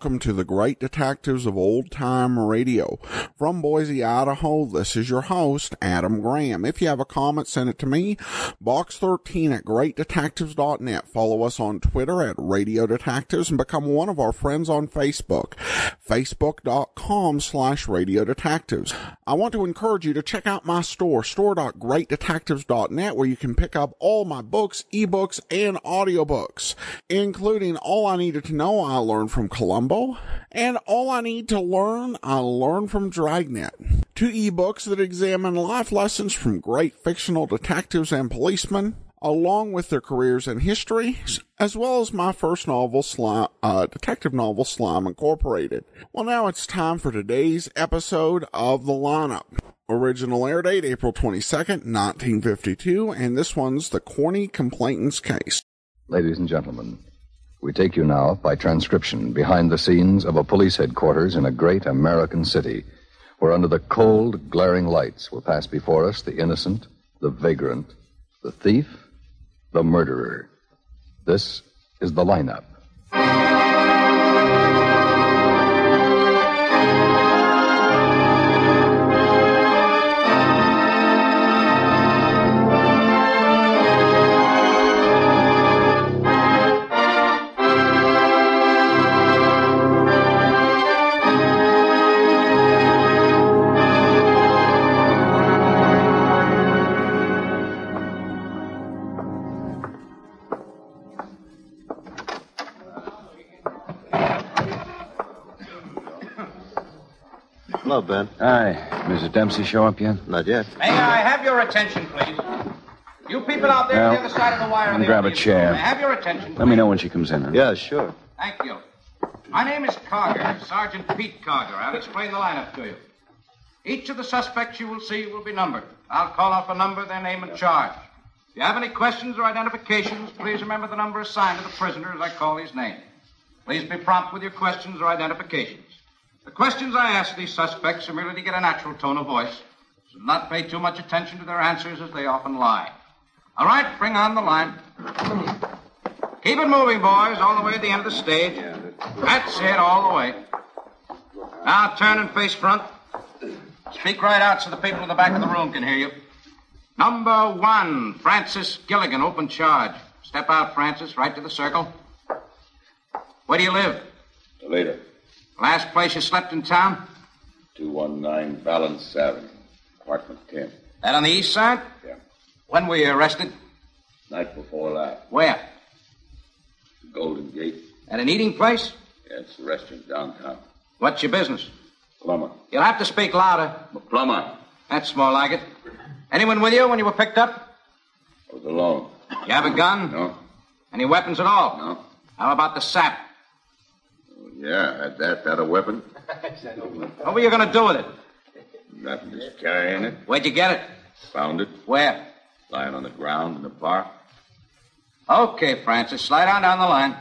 welcome to the Great Detectives of Old Time Radio. From Boise, Idaho, this is your host, Adam Graham. If you have a comment, send it to me, box13@greatdetectives.net. Follow us on Twitter at Radio Detectives and become one of our friends on Facebook, facebook.com/Radio Detectives. I want to encourage you to check out my store, store.greatdetectives.net, where you can pick up all my books, ebooks, and audiobooks, including All I Needed to Know I Learned from Columbo, and All I Need to Learn I Learned from Dragnet. 2 ebooks that examine life lessons from great fictional detectives and policemen, along with their careers and histories, as well as my first novel, detective novel, Slime Incorporated. Well, now it's time for today's episode of The Lineup. Original air date, April 22nd, 1952, and this one's the Corny Complainant's case. Ladies and gentlemen, we take you now, by transcription, behind the scenes of a police headquarters in a great American city, where under the cold, glaring lights will pass before us the innocent, the vagrant, the thief, the murderer. This is The Lineup. Hello, Ben. Hi. Mrs. Dempsey show up yet? Not yet. May I have your attention, please? You people out there on the other side of the wire. Grab a chair. May I have your attention, please? Let me know when she comes in. Huh? Yeah, sure. Thank you. My name is Karger, Sergeant Pete Karger. I'll explain the lineup to you. Each of the suspects you will see will be numbered. I'll call off a number, their name, and charge. If you have any questions or identifications, please remember the number assigned to the prisoner as I call his name. Please be prompt with your questions or identifications. The questions I ask these suspects are merely to get a natural tone of voice, so do not pay too much attention to their answers, as they often lie. All right, bring on the line. Keep it moving, boys, all the way to the end of the stage. That's it, all the way. Now turn and face front. Speak right out so the people in the back of the room can hear you. Number 1, Francis Gilligan, open charge. Step out, Francis, right to the circle. Where do you live? Later. Last place you slept in town? 219 Balance Avenue, apartment 10. That on the east side? Yeah. When were you arrested? Night before last. Where? The Golden Gate. At an eating place? Yeah, it's a restaurant downtown. What's your business? Plumber. You'll have to speak louder. A plumber. That's more like it. Anyone with you when you were picked up? I was alone. You have a gun? No. Any weapons at all? No. How about the sap? Oh, yeah, had that a weapon? What were you going to do with it? Nothing, just carrying it. Where'd you get it? Found it. Where? Lying on the ground in the park. Okay, Francis, slide on down the line.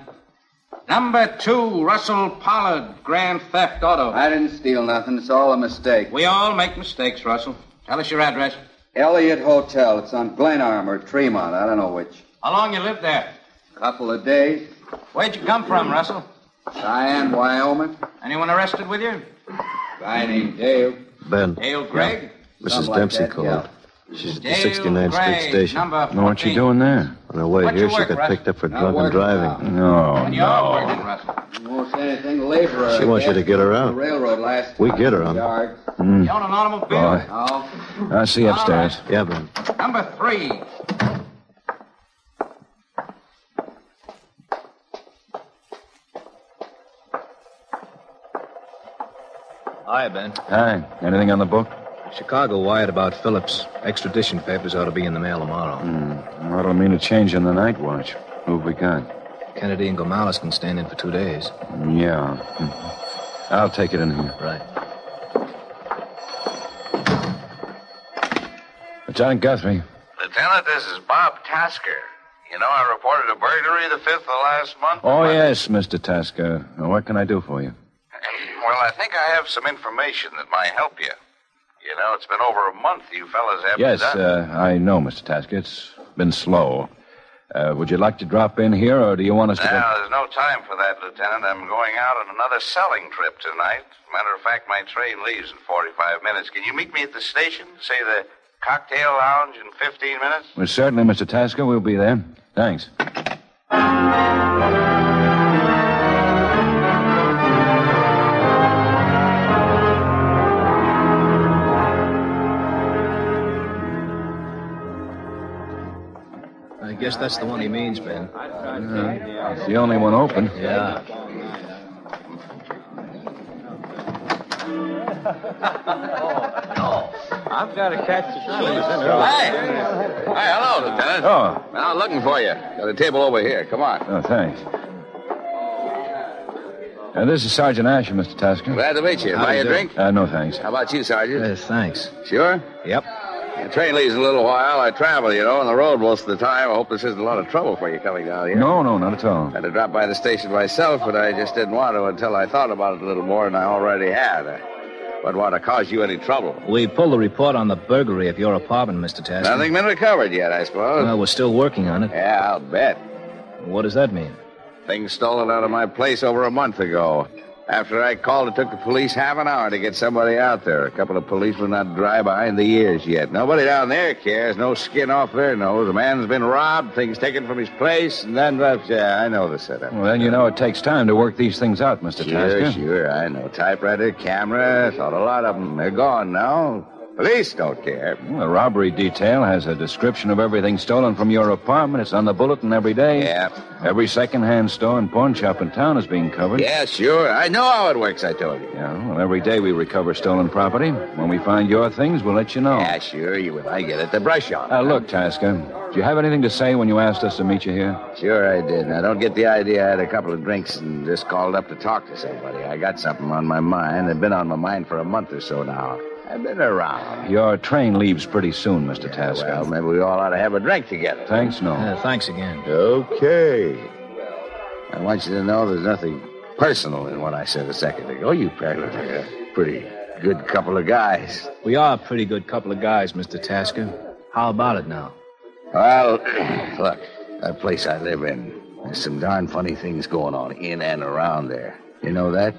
Number 2, Russell Pollard, grand theft auto. I didn't steal nothing. It's all a mistake. We all make mistakes, Russell. Tell us your address. Elliott Hotel. It's on Glenarm or Tremont. I don't know which. How long you lived there? Couple of days. Where'd you come from, Russell? Cheyenne, Wyoming. Anyone arrested with you? Guy named Dale. Ben. Dale Gregg? Mrs. Like Dempsey that, called. yeah. She's at the Dale 69th Gregg, Street Station. number 14. Know what you doing there? On her way What'd here, you she work, got Russ? picked up for Not drunken working driving. No, When you all working, Russell? You won't say anything. Laborer. She wants you to get her out. The railroad last We get her on. yard. You own an automobile? Boy. Oh. I'll see you upstairs. Yeah, Ben. Number 3. Hi, Ben. Hi. Anything on the book? Chicago wired about Phillips. Extradition papers ought to be in the mail tomorrow. I don't mean a change in the night watch. Who have we got? Kennedy and Gomales can stand in for 2 days. Yeah. I'll take it in here. Right. Lieutenant Guthrie. Lieutenant, this is Bob Tasker. You know, I reported a burglary the 5th of last month. Oh, yes, Mr. Tasker. What can I do for you? Well, I think I have some information that might help you. You know, it's been over a month you fellas haven't Yes, done. I know, Mr. Tasker. It's been slow. Would you like to drop in here, or do you want us to... Now, there's no time for that, Lieutenant. I'm going out on another selling trip tonight. Matter of fact, my train leaves in 45 minutes. Can you meet me at the station? Say the cocktail lounge in 15 minutes? Well, certainly, Mr. Tasker. We'll be there. Thanks. I guess that's the one he means, Ben. It's the only one open. Yeah. I've got to catch the train. Hi, hello, Lieutenant. Oh. I'm looking for you. Got a table over here. Come on. Oh, thanks. This is Sergeant Asher, Mr. Tasker. Glad to meet you. Buy you a drink? No, thanks. How about you, Sergeant? Thanks. Sure? Yep. The train leaves in a little while. I travel, on the road most of the time. I hope this isn't a lot of trouble for you coming down here. No, not at all. Had to drop by the station myself, but I just didn't want to until I thought about it a little more, and I already had. I wouldn't want to cause you any trouble. We pulled the report on the burglary of your apartment, Mr. Tasker. Nothing been recovered yet, I suppose. Well, we're still working on it. Yeah, I'll bet. What does that mean? Things stolen out of my place over a month ago. After I called, it took the police half an hour to get somebody out there. A couple of policemen not dry behind the ears yet. Nobody down there cares. No skin off their nose. A man's been robbed, things taken from his place, and then left. Yeah, I know the setup. Well, then it takes time to work these things out, Mr. Tasker. Sure, I know. Typewriter, camera, thought a lot of them. They're gone now. Police don't care. Well, the robbery detail has a description of everything stolen from your apartment. It's on the bulletin every day. Yeah. Every second-hand store and pawn shop in town is being covered. Yeah, sure. I know how it works, I told you. Yeah, well, every day we recover stolen property. When we find your things, we'll let you know. Yeah, sure, you will. I get it. The brush on. Look, Tasker, do you have anything to say when you asked us to meet you here? Sure I did. Now, don't get the idea I had a couple of drinks and just called up to talk to somebody. I got something on my mind. It's been on my mind for a month or so now. I've been around. Your train leaves pretty soon, Mr. Tasker. Well, maybe we all ought to have a drink together. Thanks, no. Thanks again. Okay. I want you to know there's nothing personal in what I said a second ago. You pair look like a pretty good couple of guys. We are a pretty good couple of guys, Mr. Tasker. How about it now? Well, look, that place I live in, there's some darn funny things going on in and around there. You know that?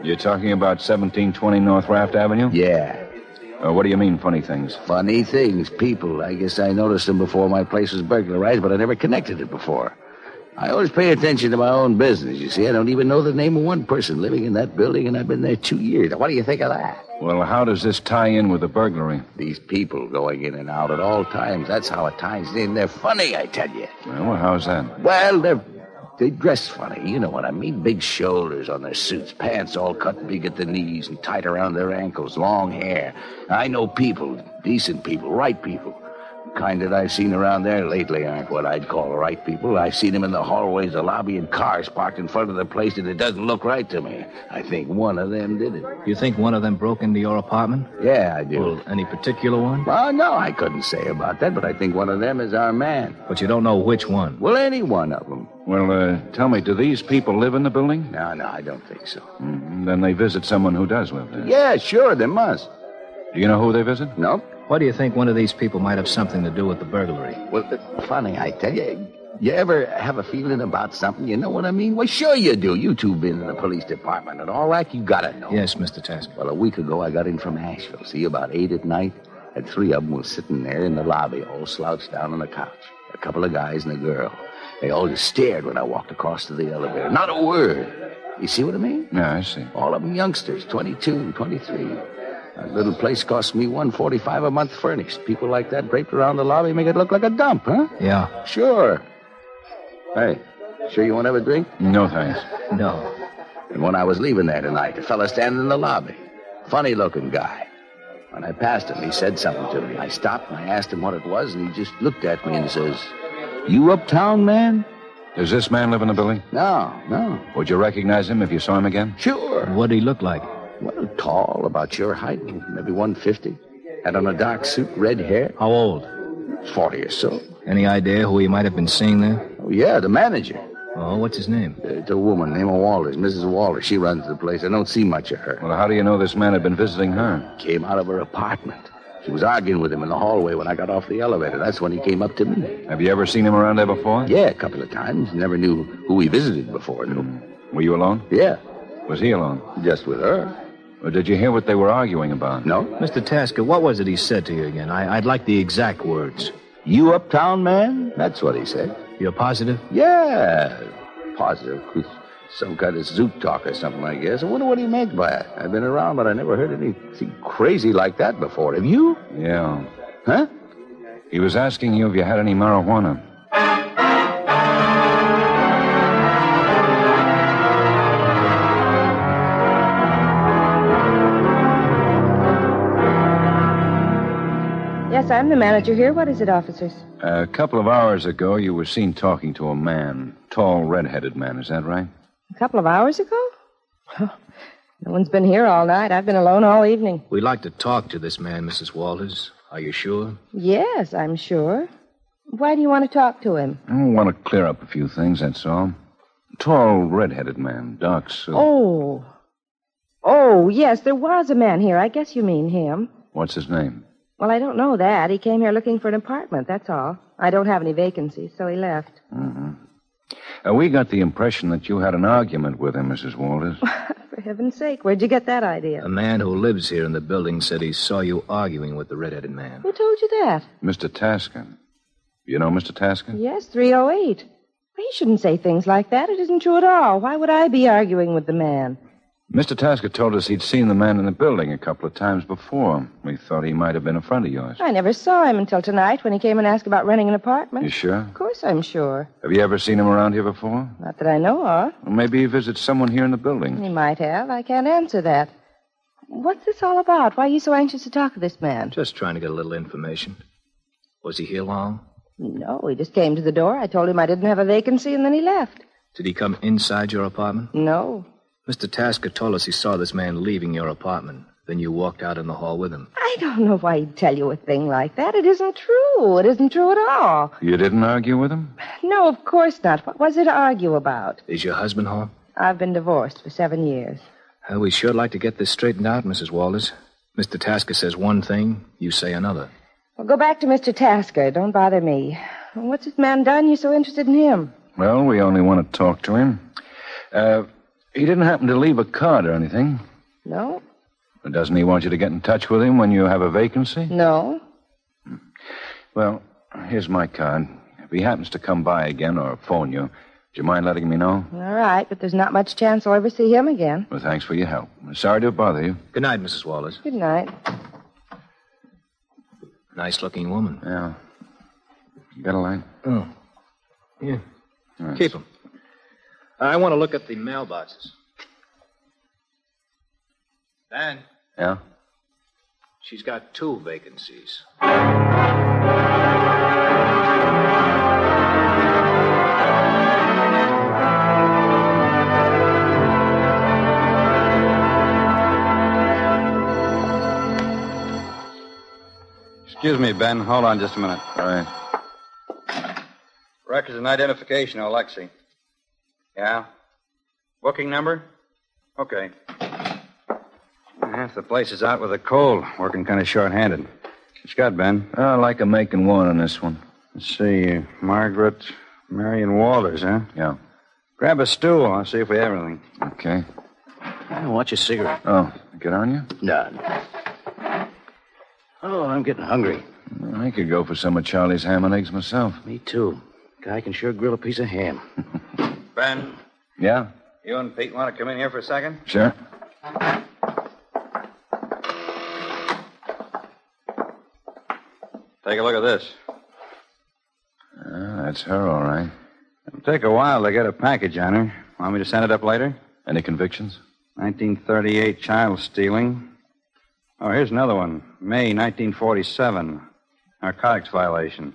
You're talking about 1720 North Raft Avenue? Yeah. What do you mean, funny things? Funny things, people. I guess I noticed them before my place was burglarized, but I never connected it before. I always pay attention to my own business, you see. I don't even know the name of one person living in that building, and I've been there 2 years. What do you think of that? Well, how does this tie in with the burglary? These people going in and out at all times. That's how it ties in. They're funny, I tell you. Well, how's that? Well, they dress funny. You know what I mean? Big shoulders on their suits, pants all cut big at the knees and tight around their ankles, long hair. I know people, decent people, right people. The kind that I've seen around there lately aren't what I'd call right people. I've seen them in the hallways, the lobby, and cars parked in front of the place, and it doesn't look right to me. I think one of them did it. You think one of them broke into your apartment? Yeah, I do. Well, any particular one? Well, no, I couldn't say about that, but I think one of them is our man. But you don't know which one? Well, any one of them. Well, tell me, do these people live in the building? No, I don't think so. Then they visit someone who does live there. Yeah, sure, they must. Do you know who they visit? Nope. Why do you think one of these people might have something to do with the burglary? Well, funny, I tell you. You ever have a feeling about something? You know what I mean? Well, sure you do. You two been in the police department and all that. You gotta know. Yes, Mr. Tasker. Well, a week ago, I got in from Asheville. See, about 8 at night, and 3 of them were sitting there in the lobby, all slouched down on the couch. A couple of guys and a girl. They all just stared when I walked across to the elevator. Not a word. You see what I mean? Yeah, I see. All of them youngsters, 22, 23. That little place cost me $145 a month furnished. People like that draped around the lobby make it look like a dump, huh? Yeah. Sure. Hey, sure you want to have a drink? No, thanks. No. And when I was leaving there tonight, a fella standing in the lobby. Funny-looking guy. When I passed him, he said something to me. I stopped and I asked him what it was, and he just looked at me and says, "You uptown, man?" Does this man live in the building? No. Would you recognize him if you saw him again? Sure. What'd he look like? Well, tall, about your height, maybe 150. Had on a dark suit, red hair. How old? 40 or so. Any idea who he might have been seeing there? Oh, yeah, the manager. Oh, what's his name? It's a woman named Walters, Mrs. Walters. She runs the place. I don't see much of her. Well, how do you know this man had been visiting her? Came out of her apartment. She was arguing with him in the hallway when I got off the elevator. That's when he came up to me. Have you ever seen him around there before? Yeah, a couple of times. Never knew who he visited before, though. Were you alone? Yeah. Was he alone? Just with her. Or did you hear what they were arguing about? No. Mr. Tasker, what was it he said to you again? I'd like the exact words. You uptown man? That's what he said. You're positive? Yeah, positive. Some kind of zoot talk or something, I guess. I wonder what he meant by it. I've been around, but I never heard anything crazy like that before. Have you? Yeah. Huh? He was asking you if you had any marijuana. Yes, I'm the manager here. What is it, officers? A couple of hours ago, you were seen talking to a man. Tall, red-headed man. Is that right? A couple of hours ago? Oh, no one's been here all night. I've been alone all evening. We'd like to talk to this man, Mrs. Walters. Are you sure? Yes, I'm sure. Why do you want to talk to him? I want to clear up a few things, that's all. Tall, red-headed man. Dark suit. Oh. Oh, yes, there was a man here. I guess you mean him. What's his name? Well, I don't know that. He came here looking for an apartment, that's all. I don't have any vacancies, so he left. Mm-hmm. We got the impression that you had an argument with him, Mrs. Walters. For heaven's sake, where'd you get that idea? A man who lives here in the building said he saw you arguing with the red-headed man. Who told you that? Mr. Tasker. You know Mr. Tasker? Yes, 308. He shouldn't say things like that. It isn't true at all. Why would I be arguing with the man? Mr. Tasker told us he'd seen the man in the building a couple of times before. We thought he might have been a friend of yours. I never saw him until tonight when he came and asked about renting an apartment. You sure? Of course I'm sure. Have you ever seen him around here before? Not that I know of. Well, maybe he visits someone here in the building. He might have. I can't answer that. What's this all about? Why are you so anxious to talk to this man? Just trying to get a little information. Was he here long? No, he just came to the door. I told him I didn't have a vacancy, and then he left. Did he come inside your apartment? No. Mr. Tasker told us he saw this man leaving your apartment. Then you walked out in the hall with him. I don't know why he'd tell you a thing like that. It isn't true. It isn't true at all. You didn't argue with him? No, of course not. What was there to argue about? Is your husband home? I've been divorced for 7 years. We sure like to get this straightened out, Mrs. Walters. Mr. Tasker says one thing, you say another. Well, go back to Mr. Tasker. Don't bother me. What's this man done? You're so interested in him. Well, we only want to talk to him. He didn't happen to leave a card or anything. No? Doesn't he want you to get in touch with him when you have a vacancy? No. Well, here's my card. If he happens to come by again or phone you, do you mind letting me know? All right, but there's not much chance I'll ever see him again. Well, thanks for your help. Sorry to bother you. Good night, Mrs. Walters. Good night. Nice-looking woman. Yeah. You got a light? Oh. Yeah. Right. Keep them. I want to look at the mailboxes. Dan? Yeah? She's got 2 vacancies. Excuse me, Ben. Hold on just a minute. All right. Records and identification, Alexi. Yeah? Booking number? Okay. Half the place is out with a cold. Working kind of short-handed. What you got, Ben? I like a making one on this one. Let's see. Margaret Marion Walters, huh? Yeah. Grab a stool. I'll see if we have anything. Okay. Watch a cigarette. Oh, get on you? None. Oh, I'm getting hungry. I could go for some of Charlie's ham and eggs myself. Me too. Guy can sure grill a piece of ham. Ben, Yeah? you and Pete want to come in here for a second? Sure. Take a look at this. That's her, all right. It'll take a while to get a package on her. Want me to send it up later? Any convictions? 1938 child stealing. Oh, here's another one. May 1947. Narcotics violation.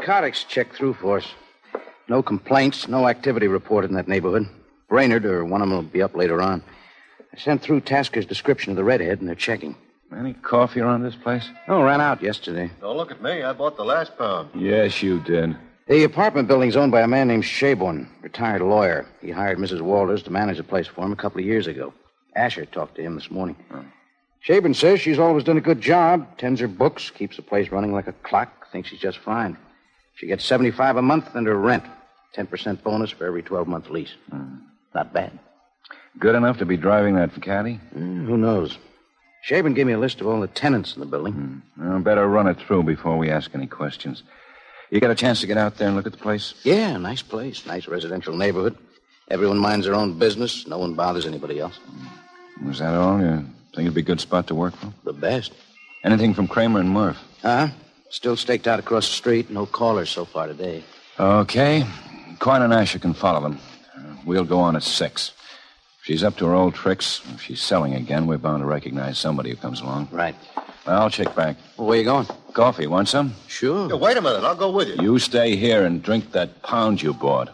narcotics checked through for us. No complaints, no activity reported in that neighborhood. Brainerd or one of them will be up later on. I sent through Tasker's description of the redhead, and they're checking. Any coffee around this place? Oh, ran out yesterday. Don't look at me. I bought the last pound. Yes, you did. The apartment building's owned by a man named Shaborn, retired lawyer. He hired Mrs. Walters to manage the place for him a couple of years ago. Asher talked to him this morning. Oh. Shaborn says she's always done a good job, tends her books, keeps the place running like a clock, thinks she's just fine. She gets $75 a month and her rent. 10% bonus for every 12-month lease. Not bad. Good enough to be driving that caddy? Who knows? Shaborn gave me a list of all the tenants in the building. Well, better run it through before we ask any questions. You got a chance to get out there and look at the place? Yeah, nice place. Nice residential neighborhood. Everyone minds their own business. No one bothers anybody else. Was that all? You think it'd be a good spot to work for? The best. Anything from Kramer and Murph? Still staked out across the street. No callers so far today. Okay. Corny and Asher can follow them. We'll go on at 6. If she's up to her old tricks, if she's selling again, we're bound to recognize somebody who comes along. Right. Well, I'll check back. Well, where you going? Coffee. Want some? Sure. Yeah, wait a minute. I'll go with you. You stay here and drink that pound you bought.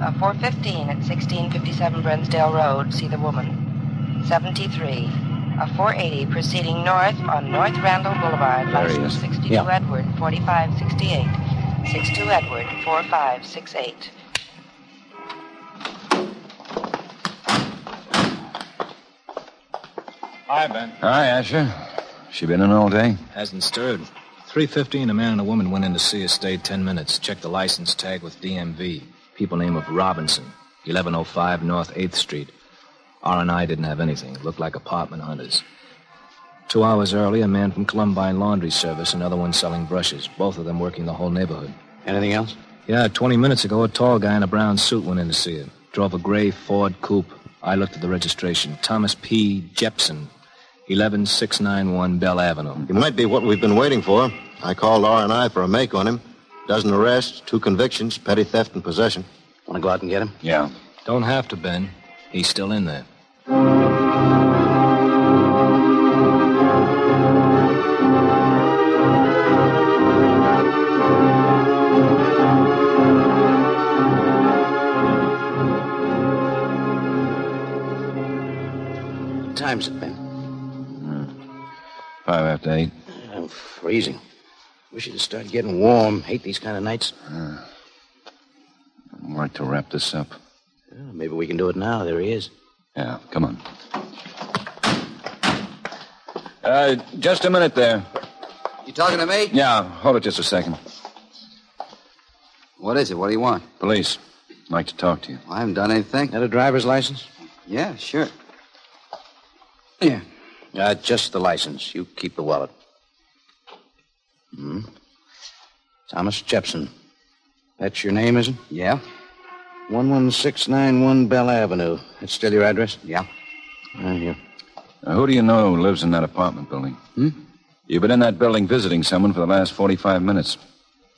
A 415 at 1657 Brentsdale Road. See the woman. 73. A 480 proceeding north on North Randall Boulevard. License 62 Edward 4568. 62 Edward 4568. Hi, Ben. Hi, Asher. She been in all day? Hasn't stirred. 3:15, a man and a woman went in to see her, stayed 10 minutes, checked the license tag with DMV. People name of Robinson, 1105 North 8th Street. R&I didn't have anything. Looked like apartment hunters. 2 hours early, a man from Columbine Laundry Service, another one selling brushes. Both of them working the whole neighborhood. Anything else? Yeah, 20 minutes ago, a tall guy in a brown suit went in to see her. Drove a gray Ford coupe. I looked at the registration. Thomas P. Jepson, 11691 Bell Avenue. He might be what we've been waiting for. I called R&I for a make on him. Dozen arrests, 2 convictions, petty theft and possession. Want to go out and get him? Yeah. Don't have to, Ben. He's still in there. What time's it, Ben? 5 after 8. I'm freezing. Wish it'd start getting warm. Hate these kind of nights. I'd like to wrap this up. Well, maybe we can do it now. There he is. Yeah, come on. Just a minute there. You talking to me? Yeah, hold it just a second. What is it? What do you want? Police. I'd like to talk to you. I haven't done anything. Got a driver's license? Yeah, sure. Yeah. Just the license. You keep the wallet. Thomas Jepson. That's your name, isn't it? Yeah. 11691 Bell Avenue. That's still your address? Yeah. Here. Who do you know who lives in that apartment building? You've been in that building visiting someone for the last 45 minutes.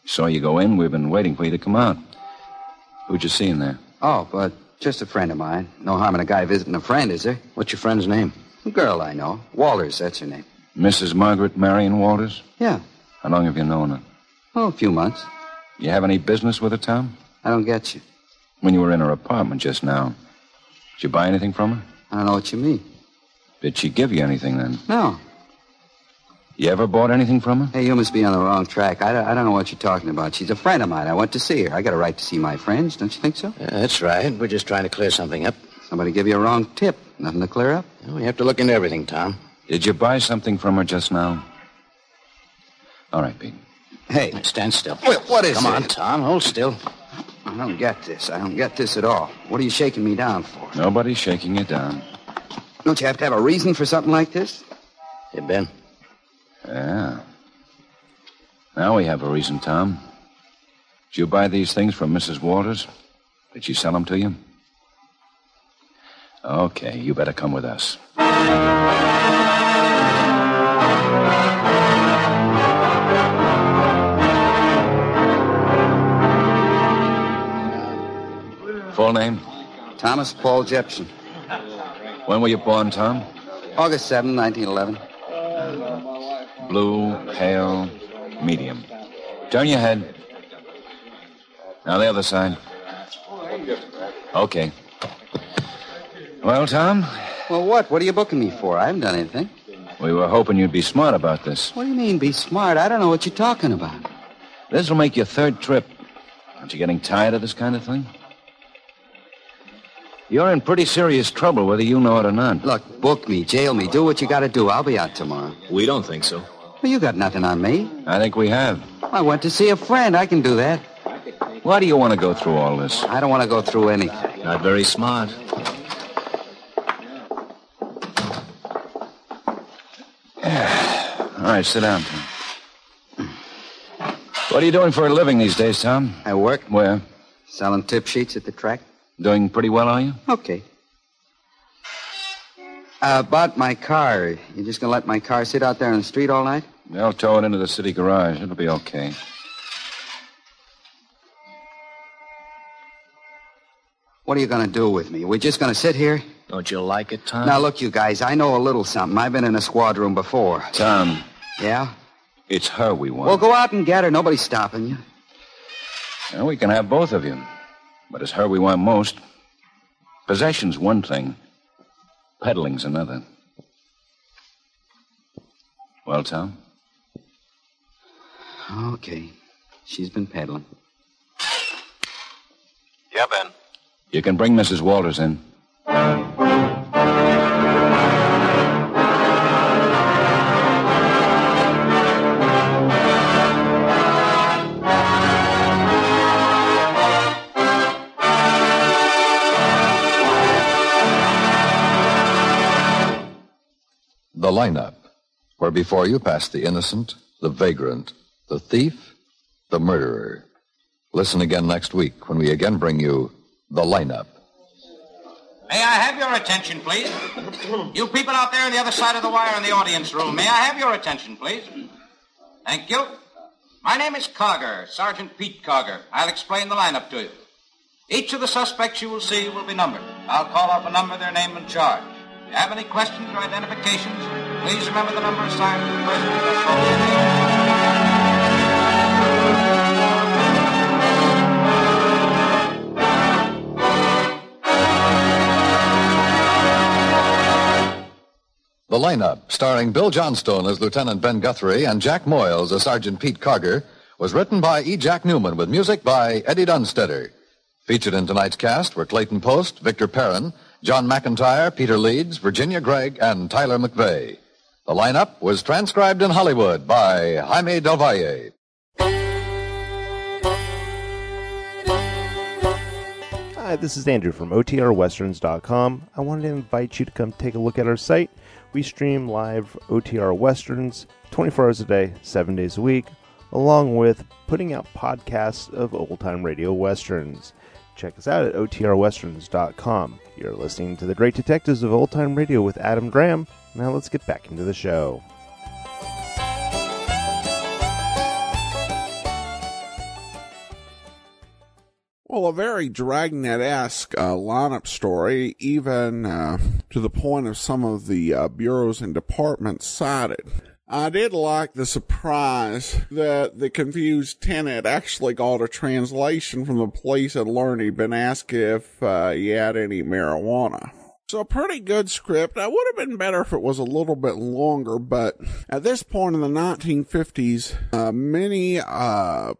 Saw you go in. We've been waiting for you to come out. Who'd you see in there? Oh, but just a friend of mine. No harm in a guy visiting a friend, is there? What's your friend's name? A girl I know. Walters, that's her name. Mrs. Margaret Marion Walters? Yeah. How long have you known her? Oh, a few months. You have any business with her, Tom? I don't get you. When you were in her apartment just now, did you buy anything from her? I don't know what you mean. Did she give you anything then? No. You ever bought anything from her? Hey, you must be on the wrong track. I don't know what you're talking about. She's a friend of mine. I went to see her. I got a right to see my friends. Don't you think so? Yeah, that's right. We're just trying to clear something up. Somebody give you a wrong tip. Nothing to clear up? Well, we have to look into everything, Tom. Did you buy something from her just now? All right, Pete. Hey. Stand still. Wait, what is Come it? on, Tom. Hold still. I don't get this. I don't get this at all. What are you shaking me down for? Nobody's shaking you down. Don't you have to have a reason for something like this? Hey, Ben. Yeah. Now we have a reason, Tom. Did you buy these things from Mrs. Walters? Did she sell them to you? Okay, you better come with us. Full name? Thomas Paul Jepson. When were you born, Tom? August 7, 1911. Blue, pale, medium. Turn your head. Now the other side. Okay. Well, Tom? Well, what? What are you booking me for? I haven't done anything. We were hoping you'd be smart about this. What do you mean, be smart? I don't know what you're talking about. This will make your third trip. Aren't you getting tired of this kind of thing? You're in pretty serious trouble, whether you know it or not. Look, book me, jail me, do what you got to do. I'll be out tomorrow. We don't think so. Well, you got nothing on me. I think we have. I went to see a friend. I can do that. Why do you want to go through all this? I don't want to go through anything. Not very smart. All right, sit down, Tom. What are you doing for a living these days, Tom? I work. Where? Selling tip sheets at the track. Doing pretty well, are you? Okay. About my car. You just gonna let my car sit out there on the street all night? They'll tow it into the city garage. It'll be okay. What are you gonna do with me? We're just gonna sit here? Don't you like it, Tom? Now, look, you guys, I know a little something. I've been in a squad room before. Tom. Yeah? It's her we want. Well, go out and get her. Nobody's stopping you. Well, we can have both of you. But it's her we want most. Possession's one thing. Peddling's another. Well, Tom? Okay. She's been peddling. Yeah, Ben. You can bring Mrs. Walters in. The lineup, where before you pass the innocent, the vagrant, the thief, the murderer. Listen again next week when we again bring you the lineup. May I have your attention, please? You people out there on the other side of the wire in the audience room, may I have your attention, please? Thank you. My name is Karger, Sergeant Pete Karger. I'll explain the lineup to you. Each of the suspects you will see will be numbered. I'll call off a number, their name, and charge. If you have any questions or identifications, please remember the number assigned to the person that calls your name. The lineup, starring Bill Johnstone as Lieutenant Ben Guthrie and Jack Moyles as Sergeant Pete Karger, was written by E. Jack Newman with music by Eddie Dunstetter. Featured in tonight's cast were Clayton Post, Victor Perrin, John McIntyre, Peter Leeds, Virginia Gregg, and Tyler McVeigh. The lineup was transcribed in Hollywood by Jaime Del Valle. Hi, this is Andrew from OTRWesterns.com. I wanted to invite you to come take a look at our site. We stream live OTR Westerns 24 hours a day, 7 days a week, along with putting out podcasts of old-time radio westerns. Check us out at OTRWesterns.com. You're listening to The Great Detectives of Old Time Radio with Adam Graham. Now let's get back into the show. Well, a very Dragnet-esque lineup story, even to the point of some of the bureaus and departments cited. I did like the surprise that the confused tenant actually got a translation from the police and learned he'd been asked if he had any marijuana. So a pretty good script. It would have been better if it was a little bit longer, but at this point in the 1950s, many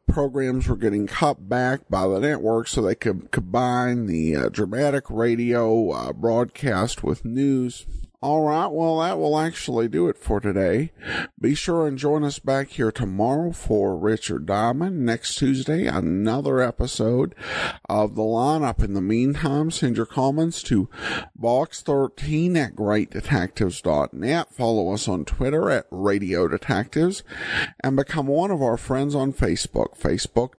programs were getting cut back by the network so they could combine the dramatic radio broadcast with news. All right, well, that will actually do it for today. Be sure and join us back here tomorrow for Richard Diamond. Next Tuesday, another episode of The Lineup. In the meantime, send your comments to box13 at greatdetectives.net. Follow us on Twitter at Radio Detectives. And become one of our friends on Facebook, Facebook.com/.